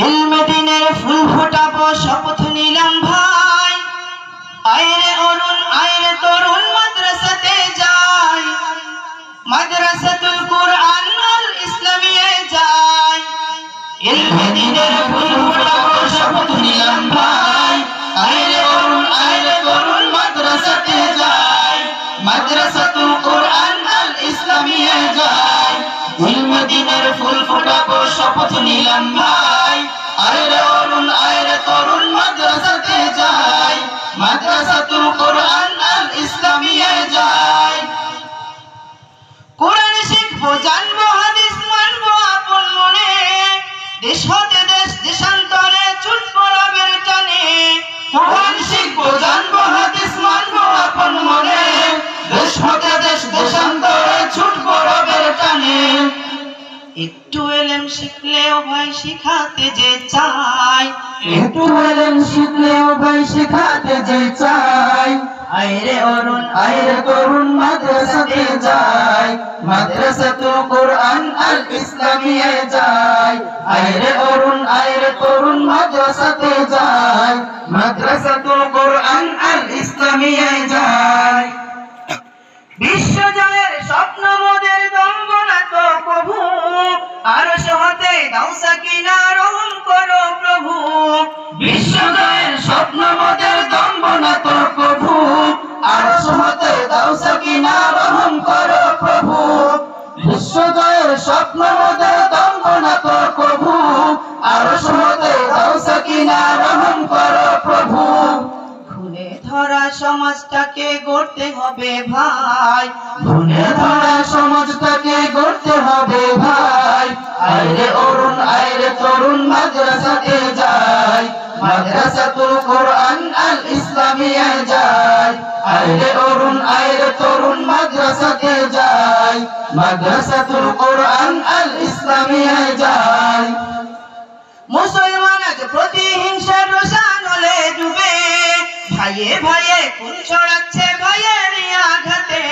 ইলমে দ্বীনের ফুল ফোটাবো শপথ নিলাম ভাই, আইরে অরুণ আইরে তরুণ মাদ্রাসাতে যাই, মাদ্রাসাতুল কুরআন আল ইসলামিয়ে যাই। ইলমে দ্বীনের ফুল ফোটাবো শপথ নিলাম ভাই, আইরে অরুণ আইরে তরুণ মাদ্রাসাতে যাই, মাদ্রাসাতুল কুরআন আল ইসলামিয়ে যাই। ইলমে দ্বীনের ফুল ফোটাবো শপথ নিলাম ভাই, আইরে অরুণ আইরে তরুণ মাদ্রাসাতে যাই, মাদ্রাসাতুল কুরআন আল ইসলামিয়ে যাই। কোরআন শিখবো জানবো হাদিস মানবো আপন মনে, দেশ হতে দেশ দেশান্তরে ছুটবো রবের টানে। কোরআন শিখবো জানবো হাদিস মানবো আপন মনে, দেশ হতে দেশ দেশান্তরে ছুটবো রবের টানে। একটু এলেম শিখলেও ভাই শিখাতে যে চাই, একটু এলেম শিখলেও ভাই শিখাতে যে চাই, আইরে অরুণ আইরে তরুণ মাদ্রাসাতে যাই, মাদ্রাসাতুল কুরআন আল ইসলামিয়ে যাই, আইরে অরুণ আইরে তরুণ মাদ্রাসাতে যাই, মাদ্রাসাতুল কুরআন আল ইসলামিয়ে যাই। বিশ্ব জয়ের স্বপ্ন মোদের দম্ভ না তো প্রভু, আরশ হতে দাও সাকিনা রহম করো প্রভু। বিশ্ব জয়ের স্বপ্ন মোদের দম্ভ না তো প্রভু, আরশ হতে দাও সাকিনা রহম করো প্রভু। বিশ্ব জয়ের স্বপ্ন মোদের দম্ভ না তো প্রভু, আরশ হতে দাও সাকিনা রহম করো প্রভু। খুনে ধরা সমাজটাকে গড়তে হবে ভাই, খুনে ধরা সমাজটাকে গড়তে হবে ভাই, আইরে অরুণ আইরে তরুণ মাদ্রাসাতে যাই, মাদ্রাসাতুল কুরআন আল ইসলামিয়ে যাই, আইরে অরুণ আইরে তরুণ মাদ্রাসাতে যাই, মাদ্রাসাতুল কুরআন আল ইসলামিয়ে যাই। মুসলমান আজ প্রতিহিংসার রসানলে ডুবে, ভাইয়ে ভাইয়ে খুন ছড়াচ্ছে ভাইয়ের আঘাতে।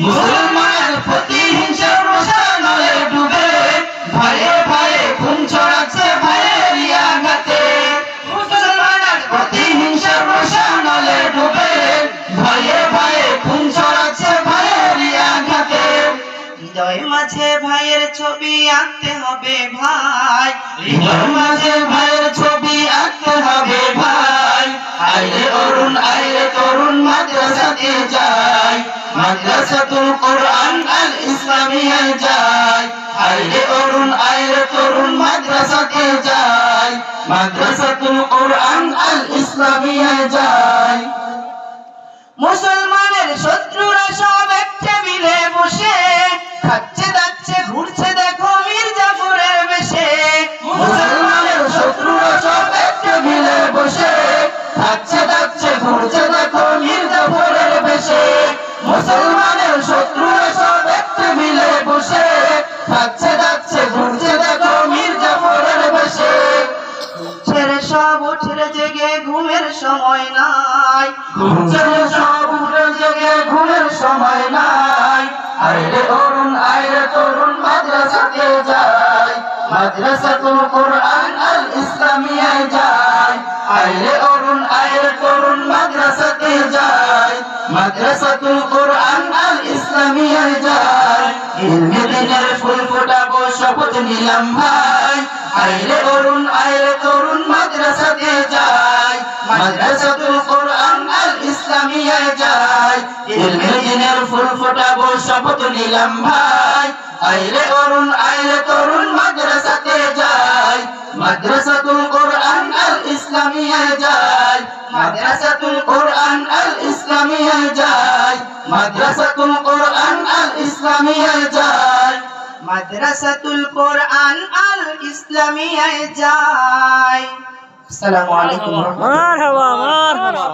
মুসলমান প্রতিহিংসার রসানলে ডুবে, ভাইয়ে ভাইয়ে খুন ছড়াচ্ছে ভাইয়ের আঘাতে। মুসলমান প্রতিহিংসার রসানলে ডুবে, ভাইয়ে ভাইয়ে খুন ছড়াচ্ছে ভাইয়ের আঘাতে। হৃদয় মাঝে ভাইয়ের ছবি আঁকতে হবে ভাই, হৃদয় মাঝে ভাইয়ের ছবি আঁকতে হবে ভাই, আইরে অরুণ আইরে তরুণ মাদ্রাসাতে যাই, মাদ্রাসাতুল কুরআন আল ইসলামিয়ে যাই, আইরে অরুণ আইরে তরুণ মাদ্রাসাতে যাই, মাদ্রাসাতুল কুরআন আল ইসলামিয়ে যাই। মুসলমানের শত্রুরা সব এক টেবিলে বসে, খাচ্ছে দাচ্ছে ঘুরছে দেখো মির্জাপুরের বেশে। মুসলমানের শত্রুরা সব এক টেবিলে বসে, খাচ্ছে দাচ্ছে ঘুরছে দেখো মির্জাপুরের বেশে। মুসলমানের শত্রুরা সব এক টেবিলে বসে, খাচ্ছে দাচ্ছে ঘুরছে দেখো মির্জাপুরের বেশে। ছেড়ে সব উঠে জেগে ঘুমের সময় নাই, ছেড়ে সব উঠে জেগে ঘুমের সময় নাই, আইরে অরুণ আইরে তরুণ মাদ্রাসাতে যাই, মাদ্রাসাতুল কুরআন আল ইসলামিয়ে যাই, আইরে অরুণ আইরে তরুণ মাদ্রাসাতে যাই, মাদ্রাসাতুল কুরআন আল ইসলামিয়ে যাই। ইলমে দ্বীনের ফুল ফোটাবো শপথ নিলাম ভাই, আইরে অরুণ আইরে তরুণ মাদ্রাসাতে যাই, মাদ্রাসাতুল কুরআন আল ইসলামিয়ে যাই। ইলমে দ্বীনের ফুল ফোটাবো শপথ নিলাম ভাই, আইরে অরুণ আইরে তরুণ মাদ্রাসাতে যাই, মাদ্রাসাতুল কুরআন আল ইসলামিয়ে যাই, মাদ্রাসাতুল কুরআন আল ইসলামিয়ে যাই, মাদ্রাসাতুল কুরআন আল ইসলামিয়ে যাই, মাদ্রাসাতুল কুরআন আল ইসলামিয়ে যাই। আসসালামু আলাইকুম। মারহাবা মারহাবা।